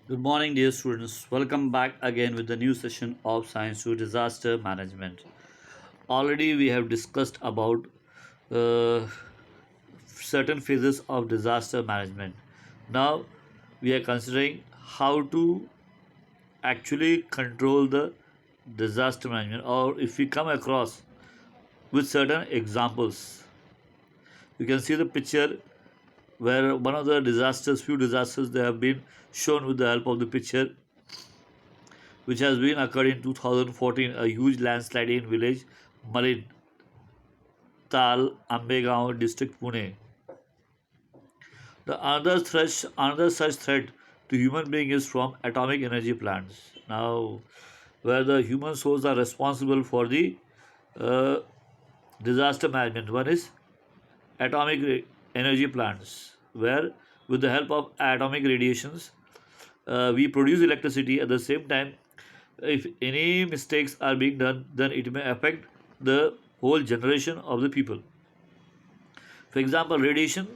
Good morning, dear students. Welcome back again with the new session of Science to Disaster Management. Already, we have discussed about uh, certain phases of disaster management. Now, we are considering how to actually control the disaster management, or if we come across with certain examples. You can see the picture where one of the few disasters, they have been shown with the help of the picture which has been occurred in 2014, a huge landslide in village Malin, Tal, Ambegaon district, Pune. Another such threat to human being is from atomic energy plants. Now, where the human souls are responsible for the uh, disaster management. One is energy plants, where with the help of atomic radiations, we produce electricity. At the same time, if any mistakes are being done, then it may affect the whole generation of the people. For example, radiation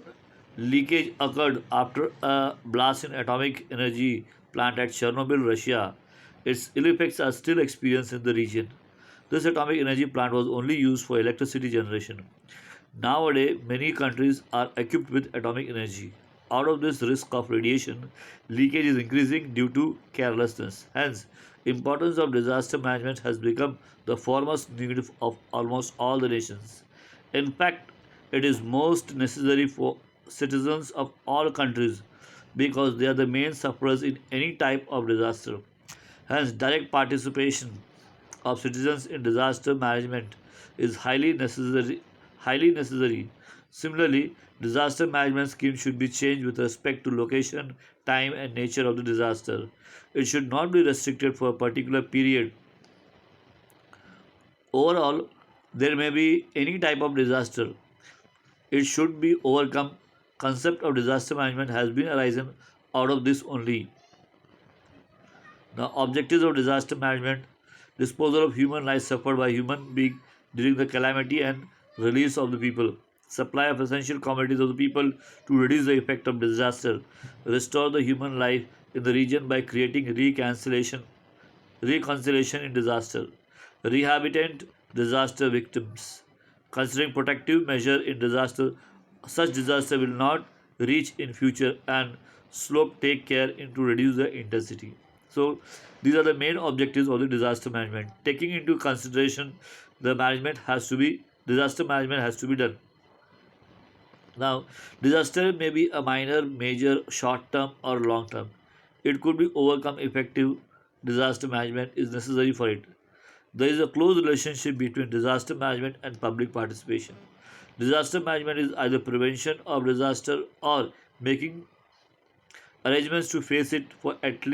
leakage occurred after a blast in atomic energy plant at Chernobyl, Russia. Its ill effects are still experienced in the region. This atomic energy plant was only used for electricity generation. Nowadays, many countries are equipped with atomic energy. Out of this risk of radiation, leakage is increasing due to carelessness. Hence, importance of disaster management has become the foremost need of almost all the nations. In fact, it is most necessary for citizens of all countries because they are the main sufferers in any type of disaster. Hence, direct participation of citizens in disaster management is highly necessary. Similarly, disaster management schemes should be changed with respect to location, time and nature of the disaster. It should not be restricted for a particular period. Overall, there may be any type of disaster. It should be overcome. Concept of disaster management has been arisen out of this only. The objectives of disaster management: disposal of human lives suffered by human being during the calamity and release of the people, supply of essential commodities of the people to reduce the effect of disaster, restore the human life in the region by creating reconciliation in disaster, rehabilitate disaster victims, considering protective measure in disaster. Such disaster will not reach in future and slope take care in to reduce the intensity. So these are the main objectives of the disaster management. Taking into consideration the management has to be disaster management has to be done. Now, disaster may be a minor, major, short term, or long term. It could be overcome. Effective disaster management is necessary for it. There is a close relationship between disaster management and public participation. Disaster management is either prevention of disaster or making arrangements to face it or at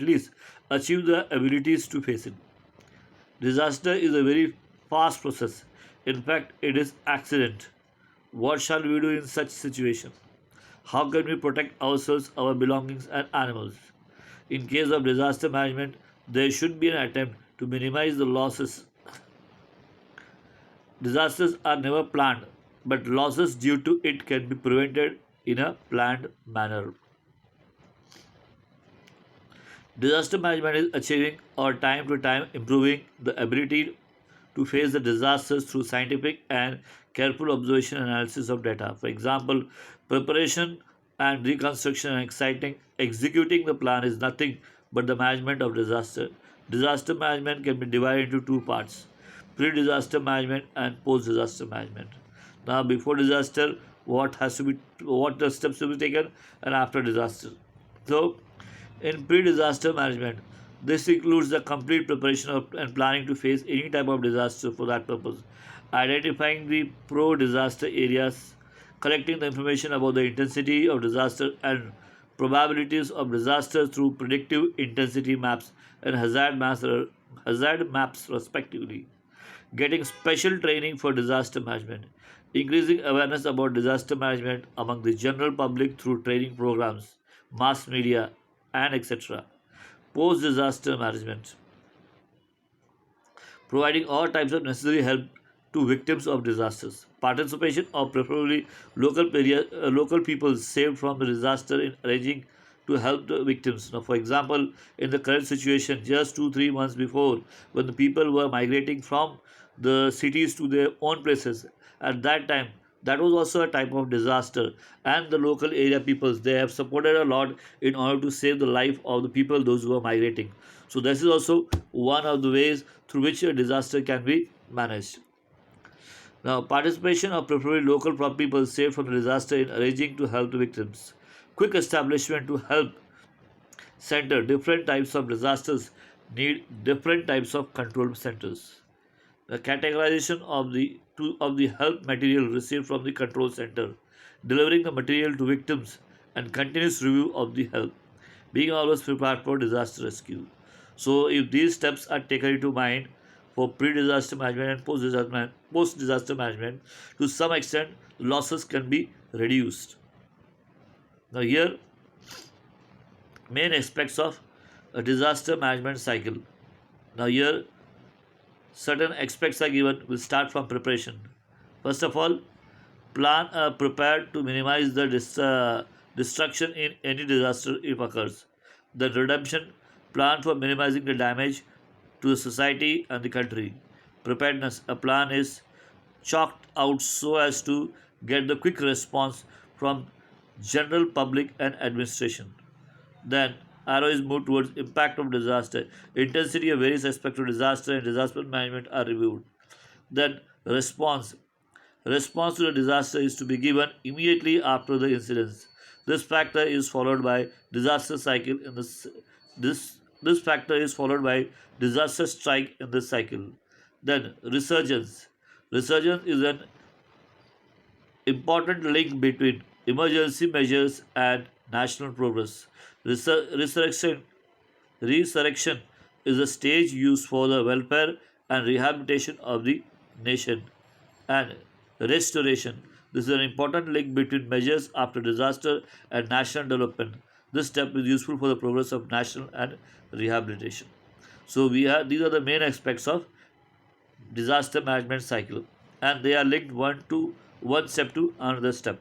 least achieve the abilities to face it. Disaster is a very fast process. In fact, it is accident. What shall we do in such situation? How can we protect ourselves, our belongings and animals? In case of disaster management, there should be an attempt to minimize the losses. Disasters are never planned, but losses due to it can be prevented in a planned manner. Disaster management is achieving or time to time improving the ability to face the disasters through scientific and careful observation and analysis of data. For example, preparation and reconstruction and executing the plan is nothing but the management of disaster. Disaster management can be divided into two parts: pre-disaster management and post-disaster management. Now, before disaster, what the steps to be taken, and after disaster. So, in pre-disaster management, this includes the complete preparation of and planning to face any type of disaster. For that purpose, identifying the pro-disaster areas, collecting the information about the intensity of disaster and probabilities of disaster through predictive intensity maps and hazard maps respectively, getting special training for disaster management, increasing awareness about disaster management among the general public through training programs, mass media, and etc. Post disaster management, providing all types of necessary help to victims of disasters. Participation of preferably local people saved from the disaster in arranging to help the victims. Now, for example, in the current situation, just 2 3 months before, when the people were migrating from the cities to their own places, at that time, that was also a type of disaster, and the local area peoples, they have supported a lot in order to save the life of the people those who are migrating. So this is also one of the ways through which a disaster can be managed. Now, participation of preferably local people saved from the disaster in arranging to help the victims. Quick establishment to help center. Different types of disasters need different types of control centers. The categorization of the help material received from the control center, delivering the material to victims, and continuous review of the help, being always prepared for disaster rescue. So, if these steps are taken into mind for pre-disaster management and post-disaster management, to some extent, losses can be reduced. Now, here main aspects of a disaster management cycle. Now, here certain aspects are given. We'll start from preparation. First of all, plan prepared to minimize the destruction in any disaster if occurs. The redemption plan for minimizing the damage to the society and the country. Preparedness, a plan is chalked out so as to get the quick response from general public and administration. Then arrow is moved towards impact of disaster. Intensity of various aspects of disaster and disaster management are reviewed. Then response. Response to the disaster is to be given immediately after the incidents. This factor is followed by disaster cycle in this factor is followed by disaster strike in this cycle. Then resurgence. Resurgence is an important link between emergency measures and national progress. Resurrection Resurrection is a stage used for the welfare and rehabilitation of the nation. And restoration. This is an important link between measures after disaster and national development. This step is useful for the progress of national and rehabilitation. So we have these are the main aspects of disaster management cycle, and they are linked one step to another step.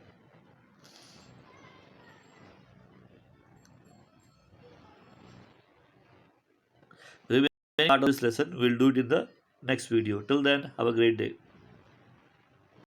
Remaining part of this lesson we'll do it in the next video. Till then, have a great day.